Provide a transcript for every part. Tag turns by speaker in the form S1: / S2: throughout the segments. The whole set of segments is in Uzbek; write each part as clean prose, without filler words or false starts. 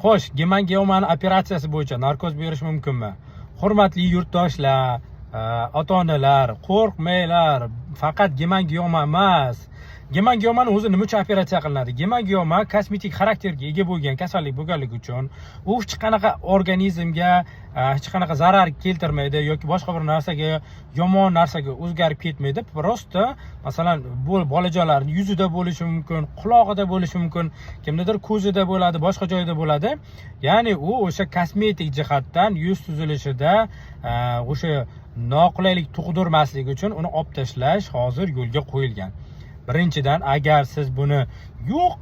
S1: Xo'sh, gemangiomani operatsiyasi bo'yicha narkoz berish mumkinmi? Hurmatli yurtdoshlar, ota-onalar, qo'rqmanglar. Faqat gemangioma emas. Gemangiomani o'zi nima uchun operatsiya qilinadi? Gemangioma kosmetik xarakterga ega bo'lgan kasallik bo'lganligi uchun u hech qanaqa organizmga hech qanaqa zarar keltirmaydi yoki boshqa bir narsaga, yomon narsaga o'zgarib ketmaydi. Prosta masalan, bu bolajonlarning yuzida bo'lishi mumkin, qulog'ida bo'lishi mumkin, kimnidir ko'zida bo'ladi, boshqa joyda bo'ladi. Ya'ni u o'sha kosmetik jihatdan yuz tuzilishida o'sha noqulaylik tug'dirmasligi uchun uni olib tashlash hozir yo'lga qo'yilgan. Birinchidan, agar siz buni yo'q,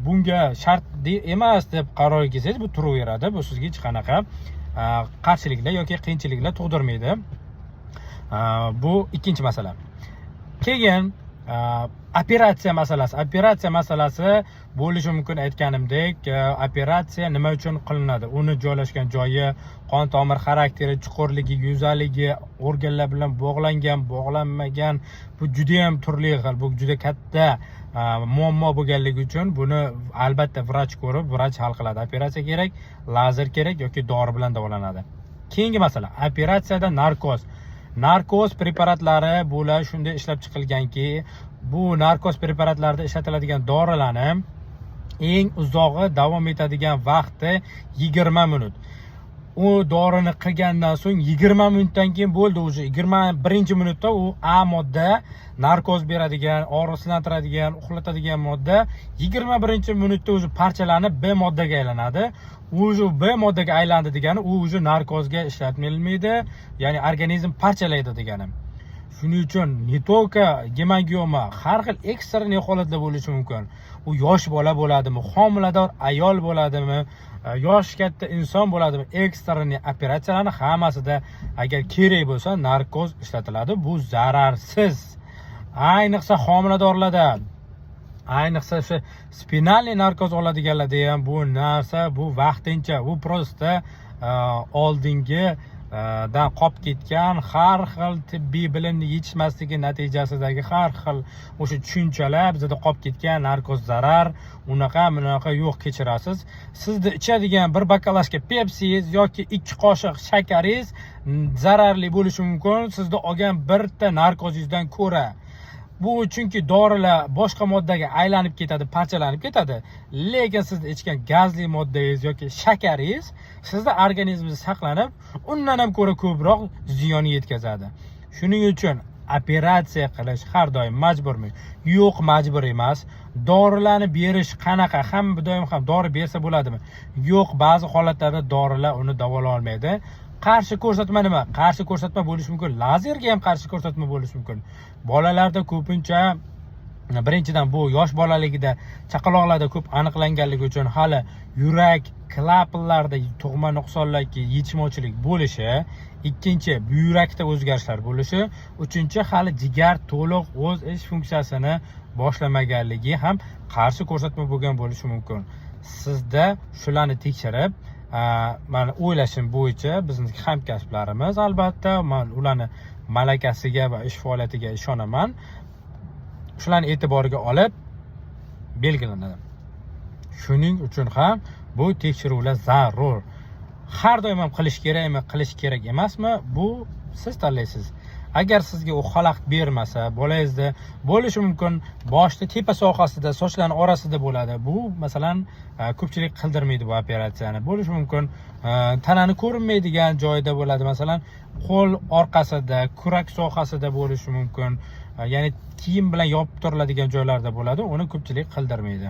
S1: bunga shart emas deb qarorga kelsangiz, bu turaveradi. Bu sizga hech qanaqa qarshiliklar yoki qiyinchiliklar tug'dirmaydi. Bu ikkinchi masala. Keyin operatsiya masalasi. Operatsiya masalasi bo'lishi mumkin, aytganimdek, operatsiya nima uchun qilinadi? Uni joylashgan joyi, qon tomir xarakteri, chuqurligi, yuzaligi, organlar bilan bog'langan, bog'lanmagan, bu juda ham turli xil, bu juda katta muammo bo'lganligi uchun buni albatta vrach ko'rib, vrach hal qiladi. Operatsiya kerak, lazer kerak yoki dori bilan davolanadi. Keyingi masala, operatsiyada narkoz. Narkoz preparatlari bular shunday ishlab chiqilganki, bu narkoz preparatlarida ishlatiladigan dorilarni eng uzog'i davom etadigan vaqti 20 minut. U dorini qilgandan so'ng 20 minutdan keyin bo'ldi, o'zi 21-minutda u A modda, narkoz beradigan, og'riqsizlantiradigan, uxlatadigan modda 21-minutda o'zi parchalanib B moddaga aylanadi. O'zi B moddaga aylandi degani u o'zi narkozga ishlatilmaydi, ya'ni organizm parchalaydi degani. Shuning uchun ne только gemangioma, har xil ekstrem holatlar bo'lishi mumkin. U yosh bola bo'ladimi, homilador ayol bo'ladimi, yosh katta inson bo'ladimi, ekstrem operatsiyalarning hammasida agar kerak bo'lsa narkoz ishlatiladi. Bu zararsiz. Ayniqsa homiladorlarda, ayniqsa shu spinalniy narkoz oladiganlarda ham bu narsa, bu vaqtincha, bu prosta oldingi dan qolib ketgan har xil tibbiy bilimni yetishmasligi natijasidagi har xil o'sha tushunchalar bizda qolib ketgan. Narkoz zarar, unaqa yo'q, kechirasiz. Sizni ichadigan bir bakalashka Pepsi'yiz yoki 2 qoshiq shakaringiz zararli bo'lishi mumkin sizda olgan bitta narkozingizdan ko'ra. Bu chunki dorilar boshqa moddaga aylanib ketadi, parchalanib ketadi. Lekin siz ichgan gazli moddangiz yoki shakaringiz sizda organizmingizda saqlanib, undan ham ko'ra ko'proq ziyon yetkazadi. Shuning uchun operatsiya qilish har doim majburmi? Yo'q, majbur emas. Dorilarni berish qanaqa? Hamma doim ham dori bersa bo'ladimi? Yo'q, ba'zi holatlarda dorilar uni davolay olmaydi. Qarshi ko'rsatma nima? Qarshi ko'rsatma bo'lishi mumkin. Lazerga ham qarshi ko'rsatma bo'lishi mumkin. Bolalarda ko'pincha birinchidan bu yosh bolaligida chaqaloqlarda ko'p aniqlanganligi uchun hali yurak klapanlarida tug'ma nuqsonlarga yetishmovchilik bo'lishi, ikkinchi buyrakda o'zgarishlar bo'lishi, uchinchi hali jigar to'liq o'z ish funksiyasini boshlamaganligi ham qarshi ko'rsatma bo'lgan bo'lishi mumkin. Sizda shularni tekshirib, men o'ylashim bo'yicha bizning hamkasblarimiz, albatta men ularni malakasiga va ish faoliyatiga ishonaman. Shularni e'tiboriga olib belgilanadi. Shuning uchun ham bu tekshiruvlar zarur. Har doim ham qilish kerakmi, qilish kerak emasmi? Bu siz tanlaysiz. Agar sizga u xalaqit bermasa, bolangizda bo'lishi mumkin, boshda tepa sohasida, sochlarning orasida bo'ladi. Bu masalan ko'pchilik qildirmaydi bu operatsiyani. Bo'lishi mumkin, tanani ko'rinmaydigan joyda bo'ladi. Masalan, qo'l orqasida, kurak sohasida bo'lishi mumkin. Ya'ni kiyim bilan yopib turiladigan joylarda bo'ladi. Uni ko'pchilik qildirmaydi.